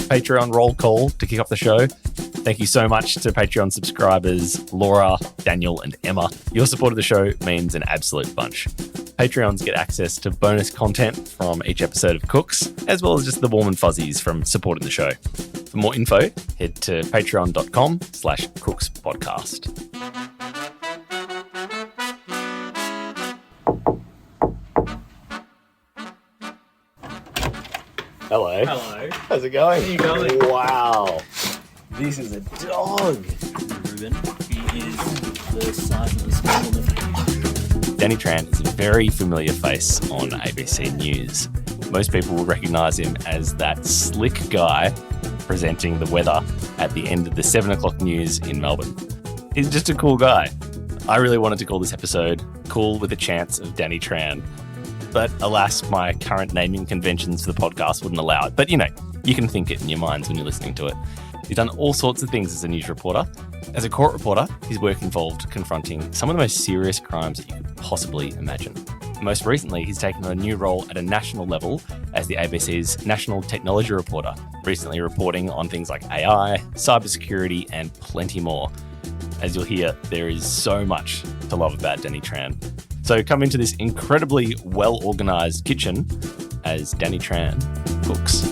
Patreon roll call to kick off the show. Thank you so much to Patreon subscribers Laura, Daniel, and Emma. Your support of the show means an absolute bunch. Patreons get access to bonus content from each episode of Cooks, as well as just the warm and fuzzies from supporting the show. For more info, head to patreon.com/cookspodcast. Hello. Hello. How's it going? How you going? Wow. This is a dog. Ruben, he is the size of a small woman. Danny Tran is a very familiar face on ABC News. Most people will recognise him as that slick guy presenting the weather at the end of the 7 o'clock news in Melbourne. He's just a cool guy. I really wanted to call this episode Cool with a Chance of Danny Tran. But alas, my current naming conventions for the podcast wouldn't allow it. But you know, you can think it in your minds when you're listening to it. He's done all sorts of things as a news reporter. As a court reporter, his work involved confronting some of the most serious crimes that you could possibly imagine. Most recently, he's taken on a new role at a national level as the ABC's national technology reporter, recently reporting on things like AI, cybersecurity, and plenty more. As you'll hear, there is so much to love about Danny Tran. So come into this incredibly well-organised kitchen as Danny Tran cooks.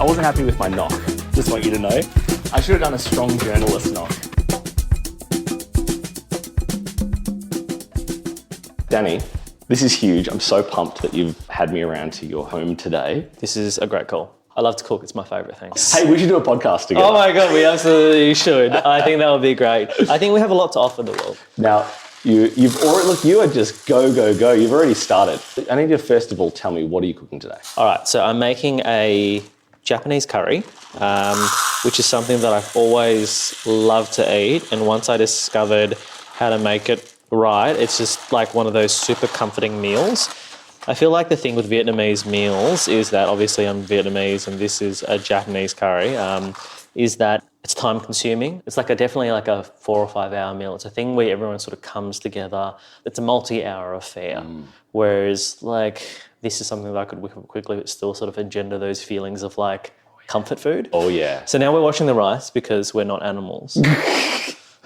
I wasn't happy with my knock, just want you to know. I should have done a strong journalist knock. Danny, this is huge. I'm so pumped that you've had me around to your home today. This is a great call. I love to cook. It's my favourite thing. Hey, we should do a podcast together. Oh my God, we absolutely should. I think that would be great. I think we have a lot to offer the world. Now, you've already, look, you are just go. You've already started. I need you to first of all tell me, what are you cooking today? All right, so I'm making a Japanese curry, which is something that I've always loved to eat. And once I discovered how to make it right, it's just like one of those super comforting meals. I feel like the thing with Vietnamese meals is that, obviously I'm Vietnamese and this is a Japanese curry, is that it's time consuming. It's definitely like a 4 or 5 hour meal. It's a thing where everyone sort of comes together. It's a multi-hour affair. Whereas this is something that I could whip up quickly but still sort of engender those feelings of comfort food. Oh yeah. So now we're washing the rice because we're not animals.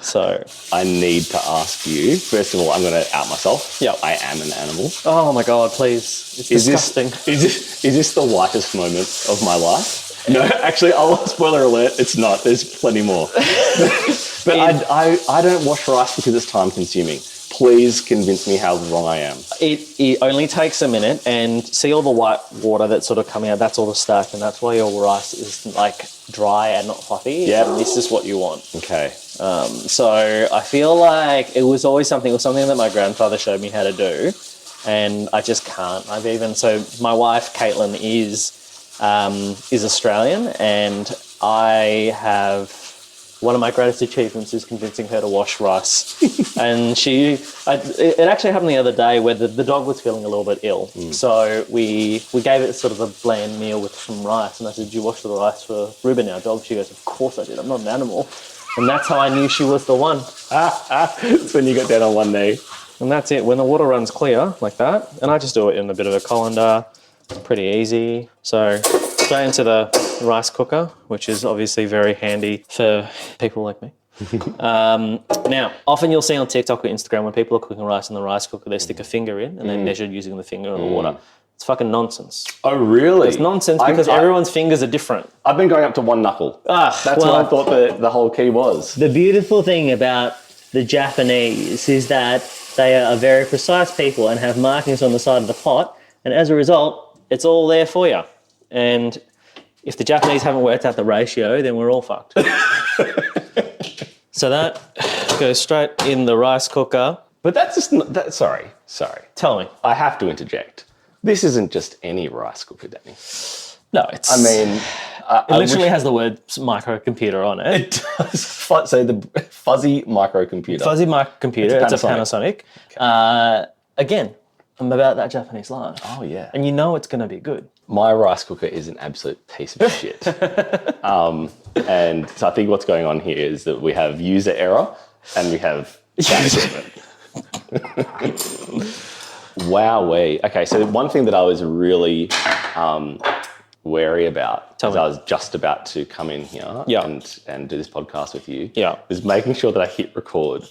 So I need to ask you, first of all, I'm going to out myself. Yep. I am an animal. Oh my God, please. It's disgusting. Is this the whitest moment of my life? No, actually, spoiler alert, it's not. There's plenty more. But I don't wash rice because it's time consuming. Please convince me how wrong I am. It only takes a minute, and see all the white water that's sort of coming out, that's all the starch, and that's why your rice is dry and not fluffy. Yeah. This is what you want. Okay. So I feel like it was something that my grandfather showed me how to do, and I just can't. My wife, Caitlin, is Australian, and one of my greatest achievements is convincing her to wash rice. And it actually happened the other day where the dog was feeling a little bit ill. So we gave it sort of a bland meal with some rice. And I said, "Did you wash the rice for Ruben, our dog?" She goes, "Of course I did. I'm not an animal." And that's how I knew she was the one. It's when you got down on one knee. And that's it. When the water runs clear like that, and I just do it in a bit of a colander. It's pretty easy. So straight into the rice cooker, which is obviously very handy for people like me. Now, often you'll see on TikTok or Instagram when people are cooking rice in the rice cooker, they stick a finger in and they measure using the finger in the water. It's fucking nonsense. Oh, really? It's nonsense because everyone's fingers are different. I've been going up to one knuckle. That's what I thought the whole key was. The beautiful thing about the Japanese is that they are very precise people and have markings on the side of the pot, and as a result, it's all there for you. And if the Japanese haven't worked out the ratio, then we're all fucked. So that goes straight in the rice cooker. But that's just not, sorry. Tell me. I have to interject. This isn't just any rice cooker, Danny. No, it's... it literally has the word microcomputer on it. It does. So the fuzzy microcomputer. Fuzzy microcomputer. It's a Panasonic. Okay. Again, I'm about that Japanese life. Oh, yeah. And you know it's going to be good. My rice cooker is an absolute piece of shit. And so I think what's going on here is that we have user error and we have bad equipment. Wowee. Okay, so one thing that I was really wary about as I was just about to come in here and do this podcast with you was making sure that I hit record.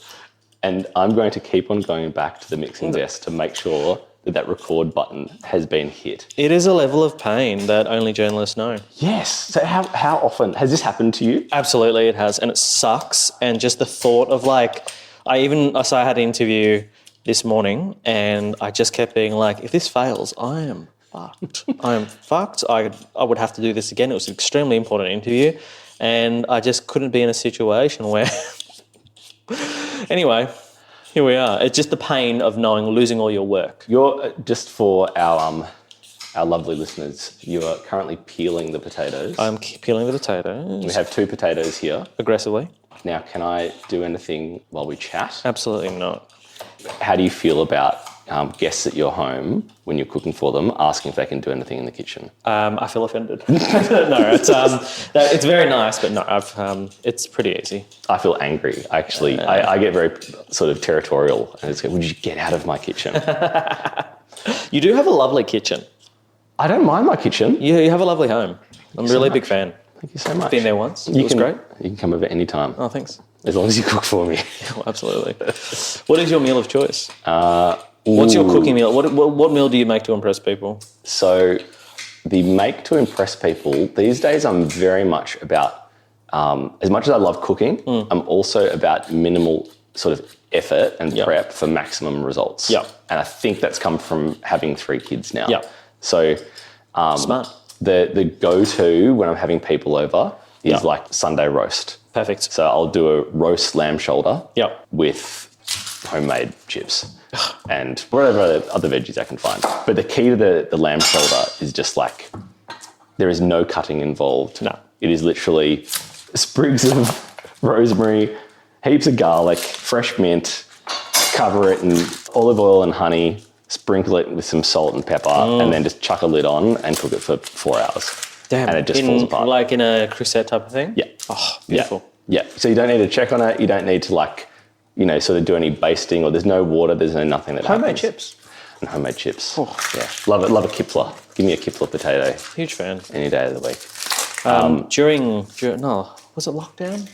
And I'm going to keep on going back to the mixing desk to make sure that that record button has been hit. It is a level of pain that only journalists know. Yes. So how often has this happened to you? Absolutely, it has, and it sucks. And just the thought of like, I had an interview this morning, and I just kept being like, if this fails, I am fucked. I am fucked. I would have to do this again. It was an extremely important interview, and I just couldn't be in a situation where. Anyway. Here we are. It's just the pain of losing all your work. You're, just for our lovely listeners, you are currently peeling the potatoes. I'm peeling the potatoes. We have 2 potatoes here. Aggressively. Now, can I do anything while we chat? Absolutely not. How do you feel about guests at your home when you're cooking for them, asking if they can do anything in the kitchen? I feel offended. No, it's very nice, but no, it's pretty easy. I feel angry. Actually, I get very sort of territorial. And it's like, would you get out of my kitchen? You do have a lovely kitchen. I don't mind my kitchen. You have a lovely home. I'm really a big fan. Thank you so much. Been there once. It was great. You can come over any time. Oh, thanks. As long as you cook for me. Oh, absolutely. What is your meal of choice? What's your cooking meal? What meal do you make to impress people? So the make to impress people, these days I'm very much about, as much as I love cooking, I'm also about minimal sort of effort and prep for maximum results. Yeah. And I think that's come from having 3 kids now. Yeah. So Smart. The go-to when I'm having people over is like Sunday roast. Perfect. So I'll do a roast lamb shoulder with homemade chips and whatever other veggies I can find. But the key to the lamb shoulder is just like, there is no cutting involved. No. It is literally sprigs of rosemary, heaps of garlic, fresh mint, cover it in olive oil and honey, sprinkle it with some salt and pepper, and then just chuck a lid on and cook it for 4 hours. Damn. And it just falls apart. Like in a Crusette type of thing? Yeah. Oh, beautiful. Yeah. So you don't need to check on it. You don't need to sort of do any basting, or there's no water, there's no nothing that Homemade happens. chips. And homemade chips. Oh. Yeah. Love it. Love a Kipler. Give me a Kipler potato Huge fan. any day of the week. During was it lockdown?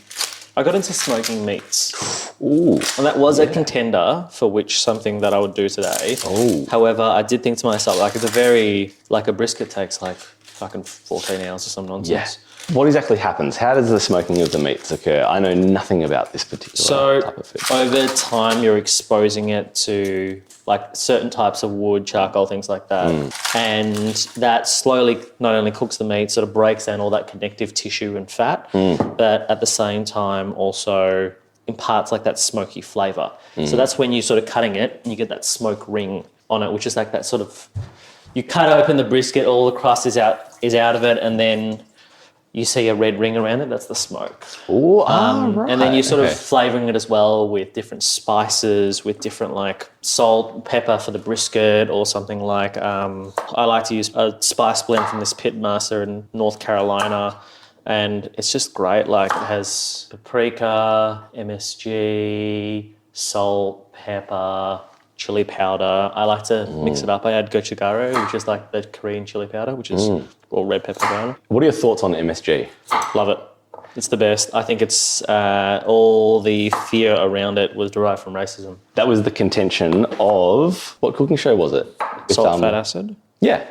I got into smoking meats. Ooh. And that was a contender for something that I would do today. Oh. However, I did think to myself, a brisket takes like fucking 14 hours or some nonsense. Yeah. What exactly happens? How does the smoking of the meats occur? I know nothing about this particular type of food. Over time, you're exposing it to like certain types of wood, charcoal, things like that. And that slowly not only cooks the meat, sort of breaks down all that connective tissue and fat, but at the same time also imparts like that smoky flavour. So that's when you're sort of cutting it and you get that smoke ring on it, which is like that sort of, you cut open the brisket, all the crust is out of it, and then you see a red ring around it, that's the smoke. Ooh, right. And then you're sort of flavouring it as well with different spices, with different like salt, pepper for the brisket, or something like, I like to use a spice blend from this pit master in North Carolina, and it's just great. Like it has paprika, MSG, salt, pepper, chili powder. I like to mix it up. I add gochujang, which is like the Korean chili powder, which is or red pepper powder. What are your thoughts on MSG? Love it. It's the best. I think it's all the fear around it was derived from racism. That was the contention of, what cooking show was it? Salt, fat, acid? Yeah.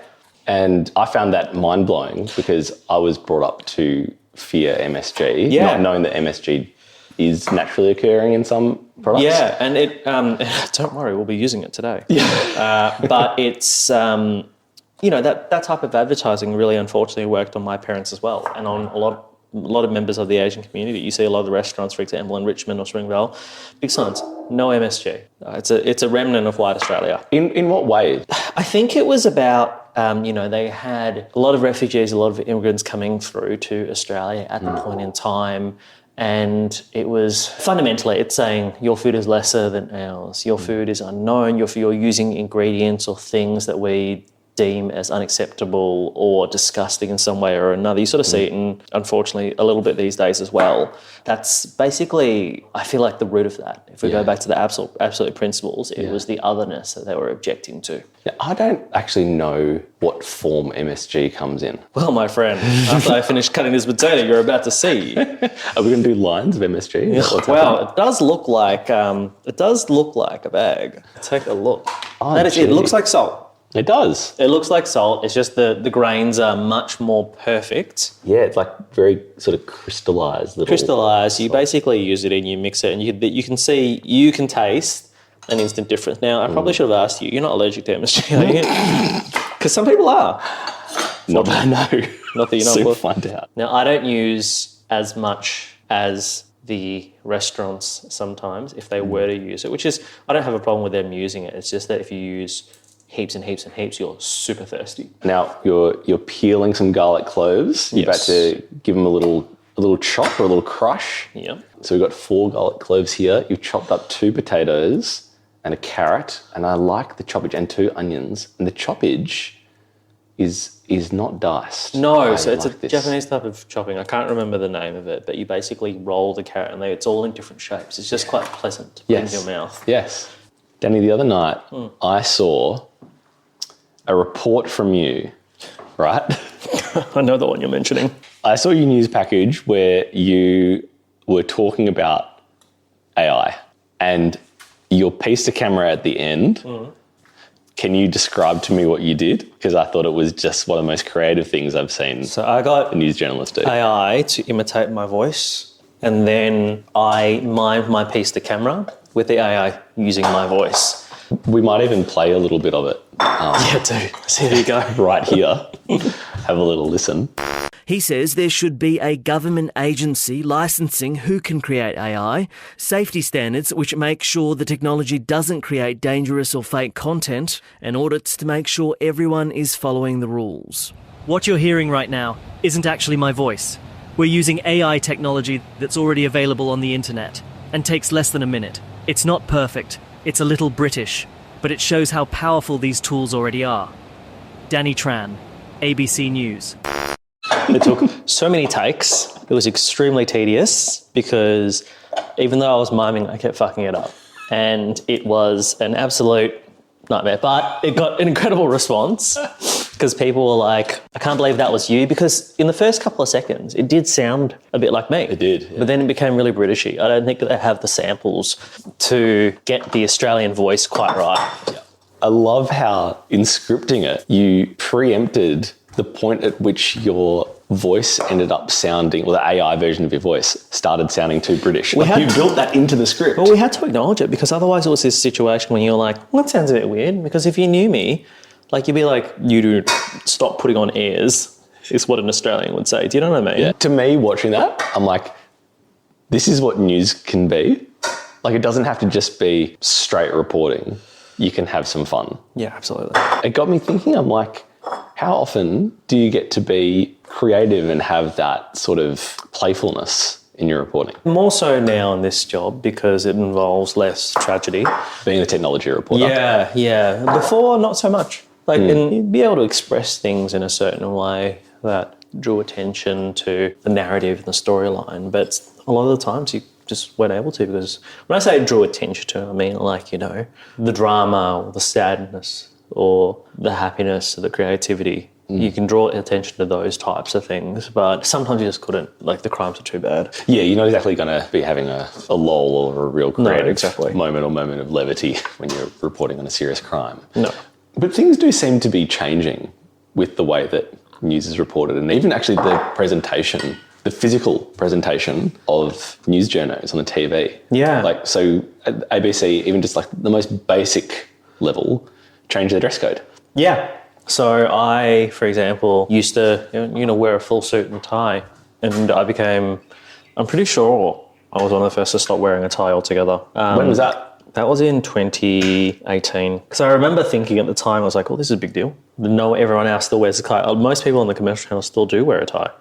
And I found that mind-blowing because I was brought up to fear MSG, not knowing that MSG is naturally occurring in some products. Yeah, and it don't worry, we'll be using it today. Yeah. But it's that type of advertising really unfortunately worked on my parents as well, and on a lot of members of the Asian community. You see a lot of the restaurants, for example, in Richmond or Springvale, big signs, no MSG. It's a remnant of white Australia. In what way? I think it was about they had a lot of refugees, a lot of immigrants coming through to Australia at the point in time. And it was fundamentally, it's saying your food is lesser than ours. Your food is unknown. You're using ingredients or things that we deem as unacceptable or disgusting in some way or another. You sort of see it in, unfortunately, a little bit these days as well. That's basically, I feel like, the root of that. If we go back to the absolute principles, it was the otherness that they were objecting to. Yeah, I don't actually know what form MSG comes in. Well, my friend, after I finish cutting this potato, you're about to see. Are we going to do lines of MSG? Well, it does look like a bag. Take a look. Oh, that is it. It looks like salt. It does. It looks like salt. It's just the grains are much more perfect. Yeah, it's like very sort of crystallized. Crystallized. You basically use it and you mix it, and you can taste an instant difference. Now, I probably should have asked you. You're not allergic to MSG, are you? Because some people are. Not that I know. Not that you know. Soon find out. Now, I don't use as much as the restaurants sometimes if they were to use it, which is, I don't have a problem with them using it. It's just that if you use heaps and heaps and heaps, you're super thirsty. Now you're peeling some garlic cloves. You're about to give them a little chop or a little crush. Yeah. So we've got 4 garlic cloves here. You've chopped up 2 potatoes and a carrot, and I like the choppage, and 2 onions. And the choppage is not diced. No, so it's a Japanese type of chopping. I can't remember the name of it, but you basically roll the carrot and it's all in different shapes. It's just quite pleasant to put in your mouth. Yes. Danny, the other night I saw a report from you, right? I know the one you're mentioning. I saw your news package where you were talking about AI and your piece to camera at the end. Can you describe to me what you did? Because I thought it was just one of the most creative things I've seen So I got a news journalist do. AI to imitate my voice, and then I mimed my piece to camera with the AI using my voice. We might even play a little bit of it. Yeah, dude. So here you go. Right here. Have a little listen. He says there should be a government agency licensing who can create AI, safety standards which make sure the technology doesn't create dangerous or fake content, and audits to make sure everyone is following the rules. What you're hearing right now isn't actually my voice. We're using AI technology that's already available on the internet and takes less than a minute. It's not perfect, it's a little British, but it shows how powerful these tools already are. Danny Tran, ABC News. It took so many takes. It was extremely tedious because even though I was miming, I kept fucking it up. And it was an absolute nightmare. But it got an incredible response because people were like, I can't believe that was you. Because in the first couple of seconds, it did sound a bit like me. It did. Yeah. But then it became really Britishy. I don't think that they have the samples to get the Australian voice quite right. Yeah. I love how in scripting it, you preempted the point at which your voice ended up sounding, or the AI version of your voice started sounding too British. You built that into the script. Well, we had to acknowledge it because otherwise it was this situation when you're like, well, that sounds a bit weird. Because if you knew me, like you'd be like, you do stop putting on airs, is what an Australian would say. Do you know what I mean? Yeah. To me, watching that, I'm like, this is what news can be. Like, it doesn't have to just be straight reporting. You can have some fun. Yeah, absolutely. It got me thinking, I'm like, how often do you get to be creative and have that sort of playfulness in your reporting? More so now in this job because it involves less tragedy. Being a technology reporter. Yeah. Before, not so much. And you'd be able to express things in a certain way that drew attention to the narrative and the storyline. But a lot of the times you just weren't able to, because when I say drew attention to, I mean like, the drama or the sadness or the happiness or the creativity. You can draw attention to those types of things, but sometimes you just couldn't. Like, the crimes are too bad. Yeah, you're not exactly going to be having a lull or a real creative moment of levity when you're reporting on a serious crime. No. But things do seem to be changing with the way that news is reported, and even actually the presentation, the physical presentation of news journos on the TV. Yeah. Like, so at ABC, even just like the most basic level, change their dress code. Yeah. So I, for example, used to wear a full suit and tie, and I'm pretty sure I was one of the first to stop wearing a tie altogether. When was that? That was in 2018. Because I remember thinking at the time, I was like, well, this is a big deal. No, everyone else still wears a tie. Most people on the commercial channel still do wear a tie.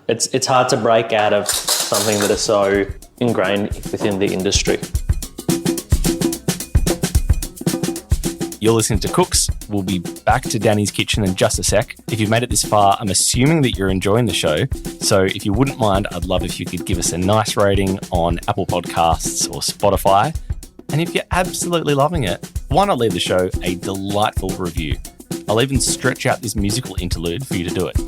It's hard to break out of something that is so ingrained within the industry. You're listening to Cooks. We'll be back to Danny's kitchen in just a sec. If you've made it this far, I'm assuming that you're enjoying the show. So if you wouldn't mind, I'd love if you could give us a nice rating on Apple Podcasts or Spotify. And if you're absolutely loving it, why not leave the show a delightful review? I'll even stretch out this musical interlude for you to do it.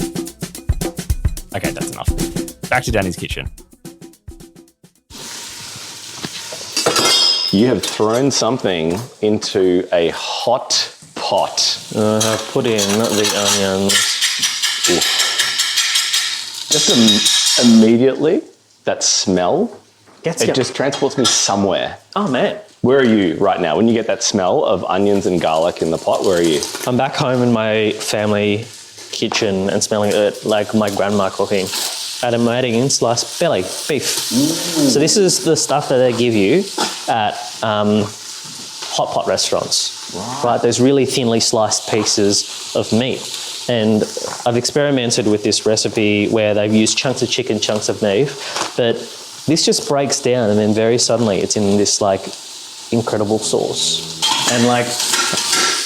Okay, that's enough. Back to Danny's kitchen. You have thrown something into a hot pot. I've put in the onions. Just immediately, that smell, It just transports me somewhere. Oh, man. Where are you right now? When you get that smell of onions and garlic in the pot, where are you? I'm back home in my family kitchen and smelling it like my grandma cooking. And I'm adding in sliced belly beef. So this is the stuff that they give you at hot pot restaurants, right? Those really thinly sliced pieces of meat. And I've experimented with this recipe where they've used chunks of chicken, chunks of beef, but this just breaks down and then very suddenly it's in this like incredible sauce. And like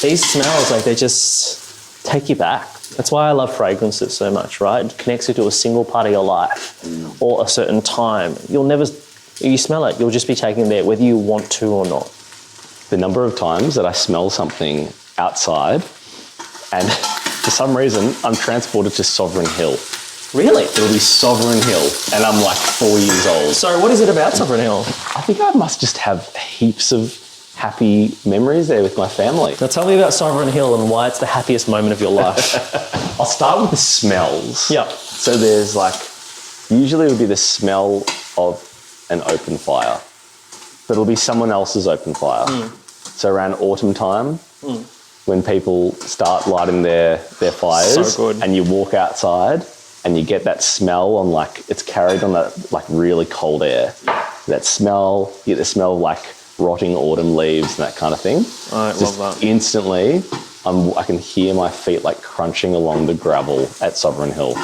these smells, like they just take you back. That's why I love fragrances so much, right? It connects you to a single part of your life or a certain time. You smell it, you'll just be taken there whether you want to or not. The number of times that I smell something outside and for some reason I'm transported to Sovereign Hill. Really? It'll be Sovereign Hill and I'm like 4 years old. So what is it about Sovereign Hill? I think I must just have heaps of happy memories there with my family. Now tell me about Sovereign Hill and why it's the happiest moment of your life. I'll start with the smells. Yeah. So there's usually it would be the smell of an open fire, but it'll be someone else's open fire. So around autumn time, when people start lighting their fires, So good. and you walk outside and you get that smell on it's carried on that really cold air. That smell, you get the smell of rotting autumn leaves and that kind of thing. I Just love that. instantly, I can hear my feet crunching along the gravel at Sovereign Hill.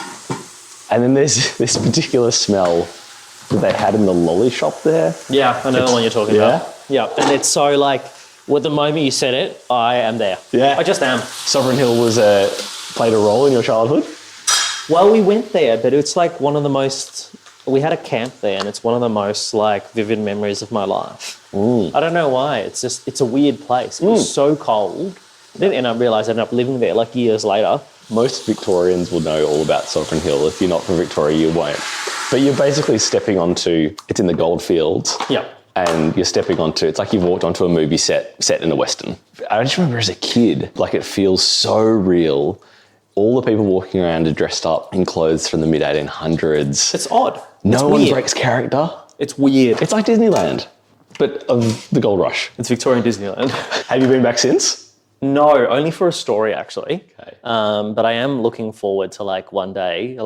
And then there's this particular smell that they had in the lolly shop there. Yeah, I know the one you're talking Yeah? about. Yeah, and it's so with the moment you said it, I am there. Yeah. I just am. Sovereign Hill played a role in your childhood? Well, we went there, but it's one of the most... We had a camp there, and it's one of the most vivid memories of my life. I don't know why. It's a weird place. It was so cold. I didn't end up realising I ended up living there years later. Most Victorians will know all about Sovereign Hill. If you're not from Victoria, you won't. But you're basically stepping onto... It's in the goldfields. Yeah. And you're stepping onto... It's like you've walked onto a movie set in a Western. I just remember as a kid, it feels so real. All the people walking around are dressed up in clothes from the mid-1800s. It's odd. No one breaks character. It's weird. It's like Disneyland, but of the gold rush. It's Victorian Disneyland. Have you been back since? No, only for a story, actually. Okay. But I am looking forward to one day,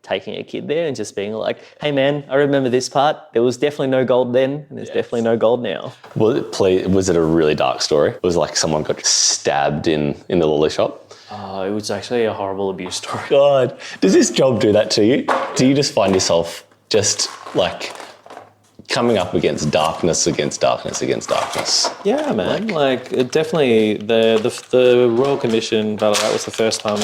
taking a kid there and just being hey man, I remember this part. There was definitely no gold then, and there's definitely no gold now. Was it a really dark story? It was someone got stabbed in the lolly shop? Oh, it was actually a horrible abuse story. God, does this job do that to you? Do you just find yourself just coming up against darkness against darkness against darkness? Yeah, man. It definitely the Royal Commission battle. That was the first time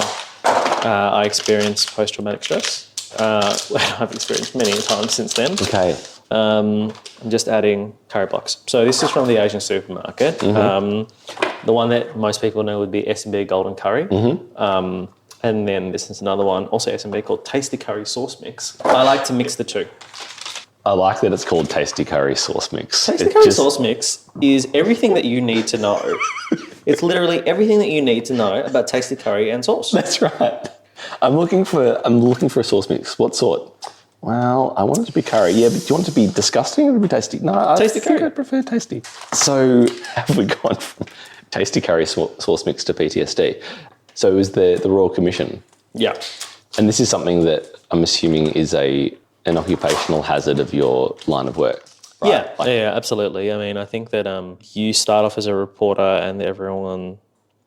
I experienced post-traumatic stress. I've experienced many times since then. Okay. I'm just adding curry blocks. So this is from the Asian supermarket. The one that most people know would be S&B Golden Curry. And then this is another one, also S&B, called Tasty Curry Sauce Mix. I like to mix the two. I like that it's called Tasty Curry Sauce Mix. Tasty Curry Sauce Mix is everything that you need to know. It's literally everything that you need to know about tasty curry and sauce. That's right. I'm looking for a sauce mix. What sort? Well, I want it to be curry. Yeah, but do you want it to be disgusting or to be tasty? No, Tasty curry. I prefer tasty. So have we gone from Tasty Curry sauce mix to PTSD? So it was the Royal Commission. Yeah. And this is something that I'm assuming is an occupational hazard of your line of work. Right? Yeah, absolutely. I mean, I think that you start off as a reporter and everyone,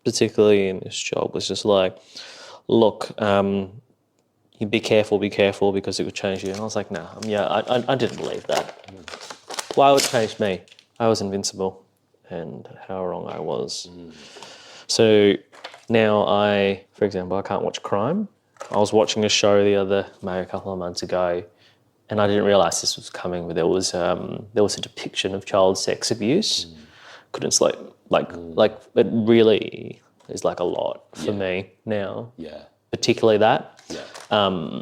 particularly in this job, was just look, you be careful because it would change you. And I was like, no, I didn't believe that. Why would it change me? I was invincible, and how wrong I was. So now for example, I can't watch crime. I was watching a show maybe a couple of months ago, and I didn't realise this was coming, but there was a depiction of child sex abuse. Couldn't sleep. Like it really is like a lot for me now. Yeah. Particularly that. Yeah.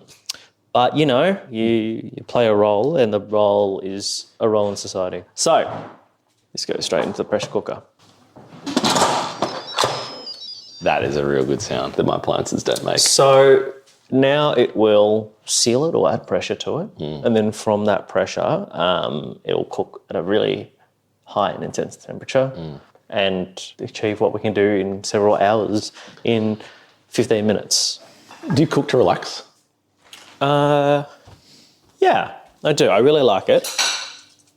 But you play a role, and the role is a role in society. So let's go straight into the pressure cooker. That is a real good sound that my appliances don't make. So now it will seal it or add pressure to it. And then from that pressure, it will cook at a really high and intense temperature and achieve what we can do in several hours in 15 minutes. Do you cook to relax? Yeah, I do. I really like it.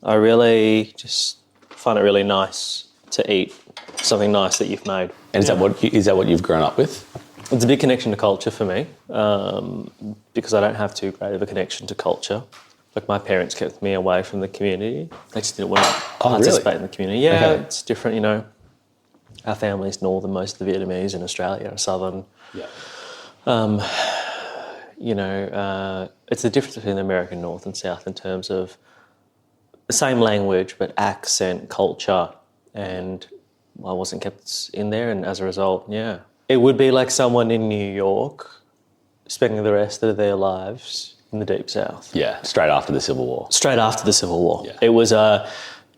I really just find it really nice to eat something nice that you've made. And is that what you've grown up with? It's a big connection to culture for me, because I don't have too great of a connection to culture. Like, my parents kept me away from the community. They just didn't want to participate in the community. Yeah, Okay. It's different, Our family's northern, most of the Vietnamese in Australia are southern. Yeah. It's the difference between the American North and South in terms of the same language, but accent, culture, and I wasn't kept in there, and as a result, yeah. It would be like someone in New York spending the rest of their lives in the Deep South. Yeah, straight after the Civil War. Straight after the Civil War. Yeah. It was,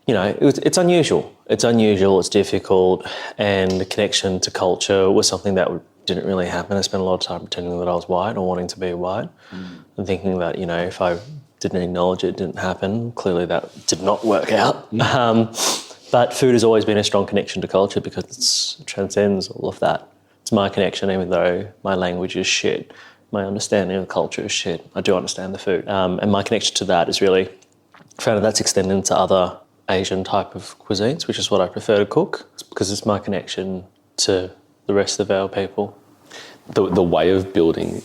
it's unusual. It's unusual, it's difficult, and the connection to culture was something that didn't really happen. I spent a lot of time pretending that I was white or wanting to be white and thinking that, if I didn't acknowledge it didn't happen. Clearly that did not work out. But food has always been a strong connection to culture because it transcends all of that. It's my connection, even though my language is shit. My understanding of culture is shit. I do understand the food. And my connection to that is really, I found that that's extended into other Asian type of cuisines, which is what I prefer to cook, because it's my connection to the rest of our people. The way of building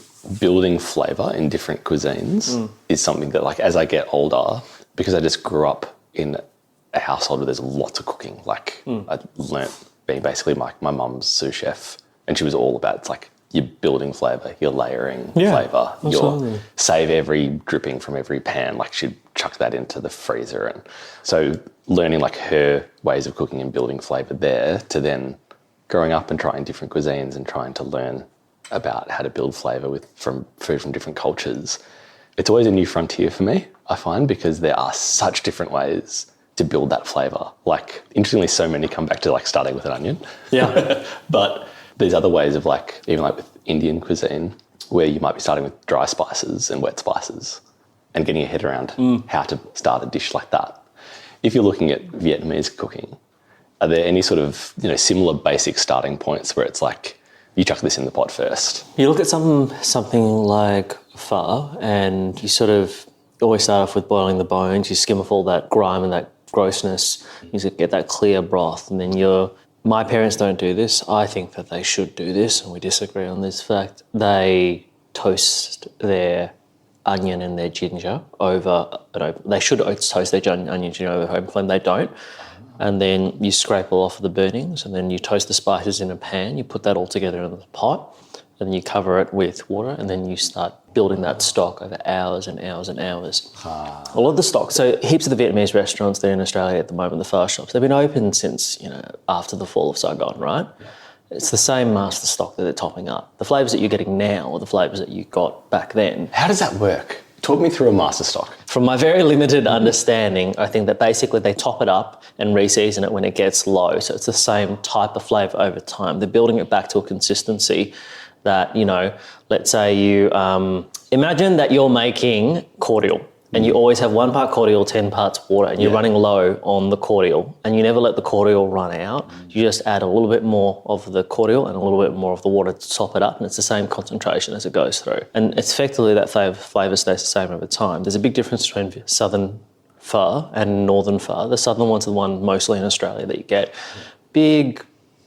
flavour in different cuisines is something that, like, as I get older, because I just grew up in a household where there's lots of cooking. Like, I learnt being basically my mum's sous chef, and she was all about, it's like, you're building flavour, you're layering flavour, you save every dripping from every pan, like she'd chuck that into the freezer. And so learning like her ways of cooking and building flavour there, to then growing up and trying different cuisines and trying to learn about how to build flavour from food from different cultures. It's always a new frontier for me, I find, because there are such different ways to build that flavour. Like, interestingly, so many come back to like starting with an onion. Yeah. But there's other ways of, like, even like with Indian cuisine, where you might be starting with dry spices and wet spices and getting your head around how to start a dish like that. If you're looking at Vietnamese cooking, are there any sort of, similar basic starting points where it's like, you chuck this in the pot first? You look at something like pho, and you sort of always start off with boiling the bones. You skim off all that grime and that grossness. You get that clear broth, and then my parents don't do this. I think that they should do this, and we disagree on this fact. They toast their onion and their ginger over. They should toast their onion and ginger over open flame. They don't. And then you scrape all off of the burnings, and then you toast the spices in a pan. You put that all together in the pot, and then you cover it with water, and then you start building that stock over hours and hours and hours. A lot of the stock, so heaps of the Vietnamese restaurants that are in Australia at the moment, the fast shops, they've been open since, after the fall of Saigon, right? Yeah. It's the same master stock that they're topping up. The flavours that you're getting now are the flavours that you got back then. How does that work? Talk me through a master stock. From my very limited understanding, I think that basically they top it up and reseason it when it gets low. So it's the same type of flavour over time. They're building it back to a consistency that, let's say you imagine that you're making cordial, and you always have 1 part cordial, 10 parts water, and you're running low on the cordial, and you never let the cordial run out. You just add a little bit more of the cordial and a little bit more of the water to top it up, and it's the same concentration as it goes through. And it's effectively that flavour stays the same over time. There's a big difference between southern pho and northern pho. The southern one's the one mostly in Australia that you get. Big,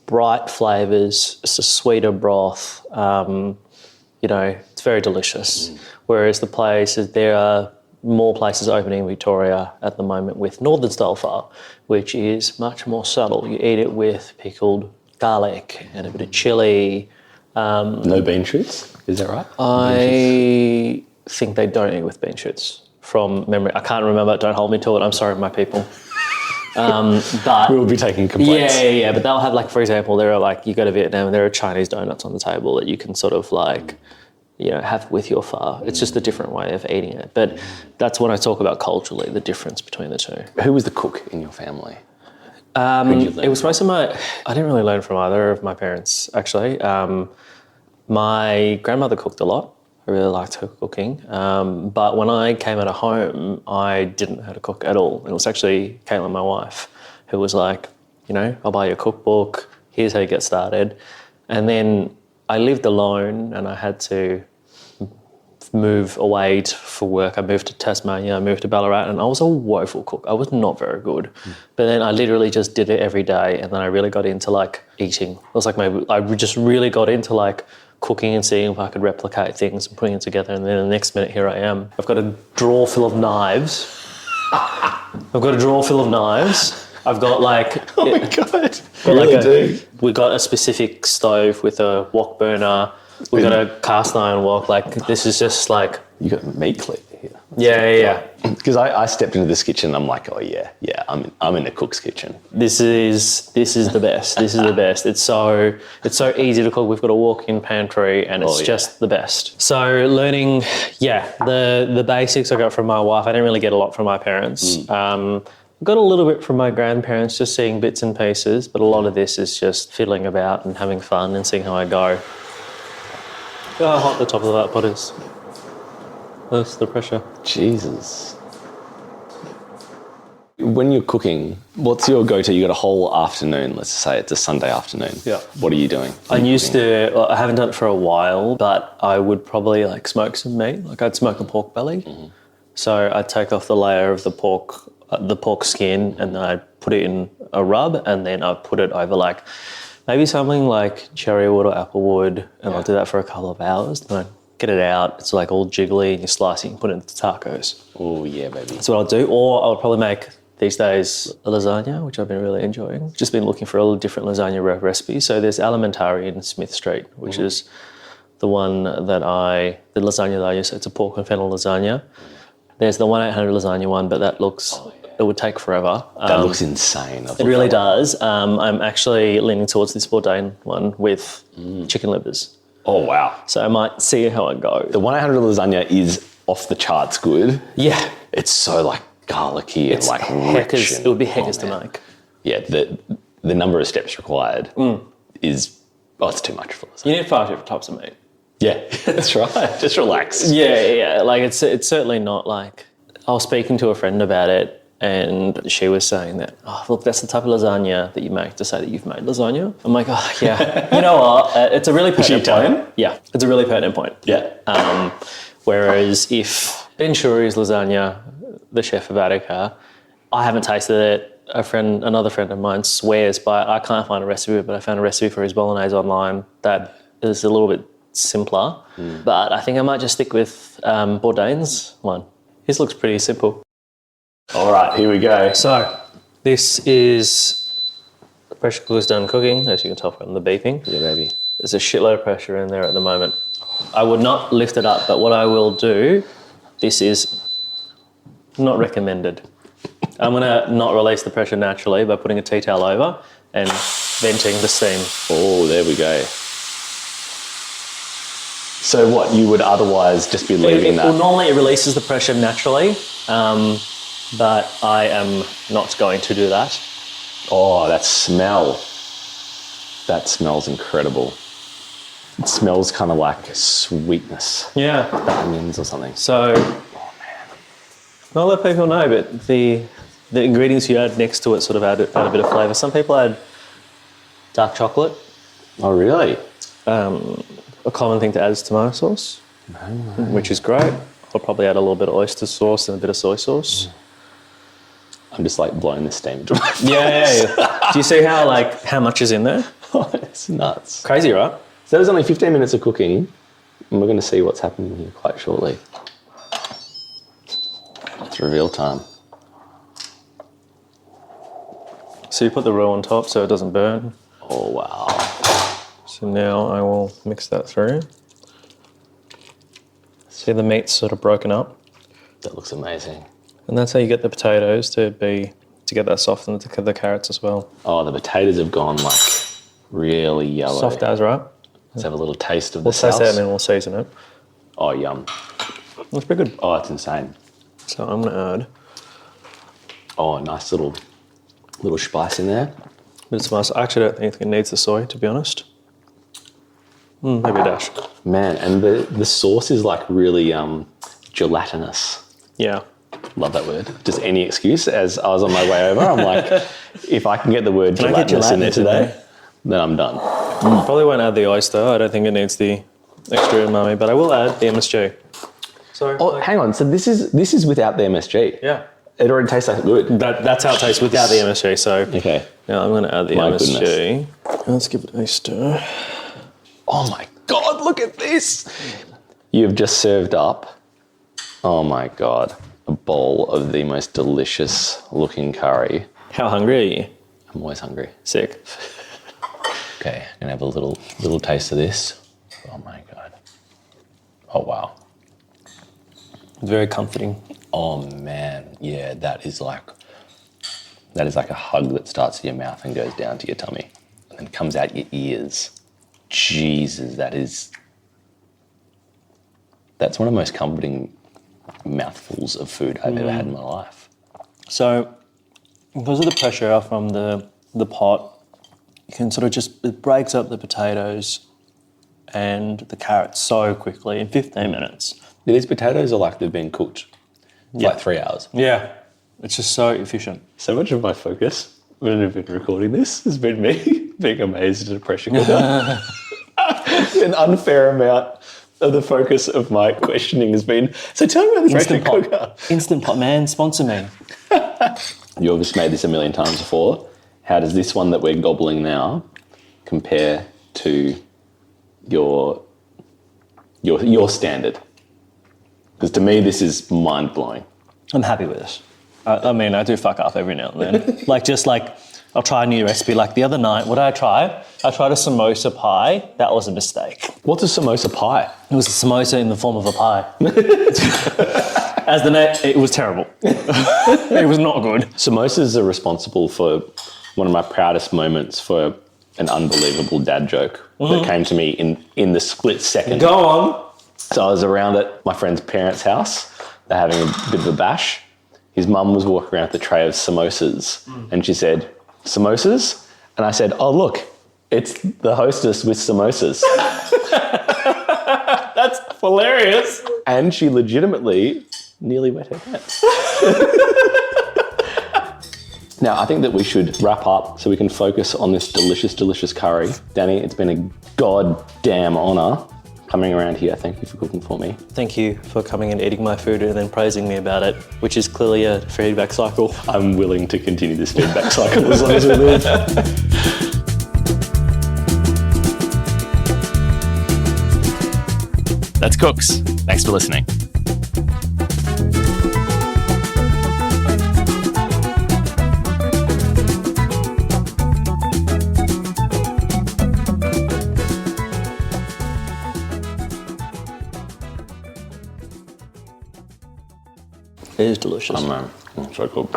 bright flavours, it's a sweeter broth, it's very delicious. Whereas the places, there are more places opening in Victoria at the moment with northern style pho, which is much more subtle. You eat it with pickled garlic and a bit of chili. No bean shoots, is that right? I think they don't eat with bean shoots from memory. I can't remember. Don't hold me to it. I'm sorry, my people. But We will be taking complaints. yeah. But they'll have, like, for example, there are, like, you go to Vietnam and there are Chinese donuts on the table that you can sort of, like, you know, have with your pho. It's just a different way of eating it. But that's when I talk about culturally, the difference between the two. Who was the cook in your family? It was most of I didn't really learn from either of my parents, actually. My grandmother cooked a lot. I really liked her cooking. But when I came out of home, I didn't know how to cook at all. It was actually Caitlin, my wife, who was like, you know, I'll buy you a cookbook. Here's how you get started. And then I lived alone and I had to move away for work. I moved to Tasmania, I moved to Ballarat, and I was a woeful cook. I was not very good. But then I literally just did it every day, and then I really got into, like, eating. It was like I just really got into, like, cooking and seeing if I could replicate things and putting it together, and then the next minute here I am. I've got a drawer full of knives. I've got, like... Oh my God. We got a specific stove with a wok burner. We got a cast iron wok. Like, this is just like... You got meat cleaver here. Yeah. Because I stepped into this kitchen and I'm like, oh yeah, I'm in the cook's kitchen. This is the best. This is the best. It's so easy to cook. We've got a walk-in pantry and it's just the best. So learning, the basics I got from my wife. I didn't really get a lot from my parents. Got a little bit from my grandparents, just seeing bits and pieces, but a lot of this is just fiddling about and having fun and seeing how I go. Look how hot the top of that pot is. That's the pressure. Jesus. When you're cooking, what's your go-to? You got a whole afternoon, let's say it's a Sunday afternoon. Yeah. What are you doing? I haven't done it for a while, but I would probably, like, smoke some meat. Like, I'd smoke a pork belly. Mm-hmm. So I'd take off the layer of the pork skin, and then I'd put it in a rub, and then I'd put it over, like, maybe something like cherry wood or apple wood, and I'll do that for a couple of hours. Then I get it out. It's, like, all jiggly, and you slice it and put it into tacos. Oh yeah, baby. That's what I'll do. Or I'll probably make, these days, a lasagna, which I've been really enjoying. Just been looking for a different lasagna recipe. So there's Alimentari in Smith Street, which is the one the lasagna that I use. It's a pork and fennel lasagna. There's the 1-800 lasagna one, but that looks, it would take forever. That looks insane. It really does. I'm actually leaning towards this Bourdain one with chicken livers. Oh, wow. So I might see how I go. The 1-800 lasagna is off the charts good. Yeah. It's so, like, garlicky and, like, rich. It would be heckers to make. Yeah, the number of steps required is, it's too much for lasagna. You need 5 different types of meat. Yeah, that's right. Just relax. Yeah. Like, it's certainly not like... I was speaking to a friend about it, and she was saying that, look, that's the type of lasagna that you make to say that you've made lasagna. I'm like, yeah. You know what? It's a really pertinent point. Yeah, it's a really pertinent point. Yeah. Whereas if Ben Shuri's lasagna, the chef of Attica, I haven't tasted it. Another friend of mine swears by, I can't find a recipe, but I found a recipe for his bolognese online that is a little bit simpler. But I think I might just stick with Bourdain's one. His looks pretty simple. All right, here we go. So this is the pressure cooker's done cooking, as you can tell from the beeping. Yeah, baby. There's a shitload of pressure in there at the moment. I would not lift it up, but what I will do, this is not recommended. I'm gonna not release the pressure naturally by putting a tea towel over and venting the steam. Oh, there we go. So what, you would otherwise just be leaving that? Well, normally it releases the pressure naturally, but I am not going to do that. Oh, that smell. That smells incredible. It smells kind of like sweetness. Yeah. Onions or something. So, I'll let people know, but the ingredients you add next to it sort of add a bit of flavour. Some people add dark chocolate. Oh, really? A common thing to add is tomato sauce, which is great. I'll probably add a little bit of oyster sauce and a bit of soy sauce. I'm just like blowing the steam into my face. Yeah. Do you see how much is in there? Oh, it's nuts. Crazy, right? So there's only 15 minutes of cooking, and we're going to see what's happening here quite shortly. It's reveal time. So you put the roux on top so it doesn't burn. Oh, wow. So now I will mix that through. See the meat's sort of broken up. That looks amazing. And that's how you get the potatoes to get that soft, and the carrots as well. Oh, the potatoes have gone like really yellow. Soft as, right? Let's have a little taste of We'll the taste sauce. that and then we'll season it. Oh, yum. That's pretty good. Oh, it's insane. So I'm gonna add Oh, nice little spice in there. a bit of spice. I actually don't think it needs the soy, to be honest. Maybe a dash. Man, and the sauce is like really gelatinous. Yeah. Love that word. Just any excuse. As I was on my way over, I'm like, if I can get the word Can I get gelatinous in there gelatinous today, then I'm done. Probably won't add the oyster. I don't think it needs the extra umami, but I will add the MSG. So, Oh, hang on. So this is without the MSG. yeah. It already tastes like good. That's how it tastes without the MSG. So Okay. now I'm going to add the My MSG. Let's give it a stir. Oh my God, look at this. You've just served up, oh my God, a bowl of the most delicious looking curry. How hungry are you? I'm always hungry. Sick. Okay, I'm gonna have a little taste of this. Oh my God. Oh wow. Very comforting. Oh man, yeah, that is like a hug that starts in your mouth and goes down to your tummy and then comes out your ears. Jesus, that's one of the most comforting mouthfuls of food I've ever had in my life. So because of the pressure from the pot, you can sort of it breaks up the potatoes and the carrots so quickly in 15 minutes. These potatoes are like they've been cooked for like 3 hours. Yeah. It's just so efficient. So much of my focus when I've been recording this has been me being amazed at a pressure cooker. An unfair amount of the focus of my questioning has been, so tell me about this pressure cooker. Instant pot, man. Sponsor me. You obviously made this a million times before. How does this one that we're gobbling now compare to your standard? Because to me, this is mind-blowing. I'm happy with this. I mean, I do fuck up every now and then. I'll try a new recipe. Like the other night, what did I try? I tried a samosa pie. That was a mistake. What's a samosa pie? It was a samosa in the form of a pie. As the name, it was terrible. It was not good. Samosas are responsible for one of my proudest moments for an unbelievable dad joke that came to me in the split second. Go on. So I was around at my friend's parents' house. They're having a bit of a bash. His mum was walking around with a tray of samosas and she said, "Samosas?" And I said, "Oh, look, it's the hostess with samosas." That's hilarious. And she legitimately nearly wet her pants. Now, I think that we should wrap up so we can focus on this delicious, delicious curry. Danny, it's been a goddamn honour coming around here. Thank you for cooking for me. Thank you for coming and eating my food and then praising me about it, which is clearly a feedback cycle. I'm willing to continue this feedback cycle as long as we live. That's Cooks. Thanks for listening. It is delicious. So cool.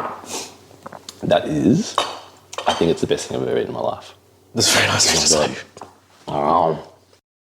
That is, I think it's the best thing I've ever eaten in my life. That's very nice of you to say. Oh.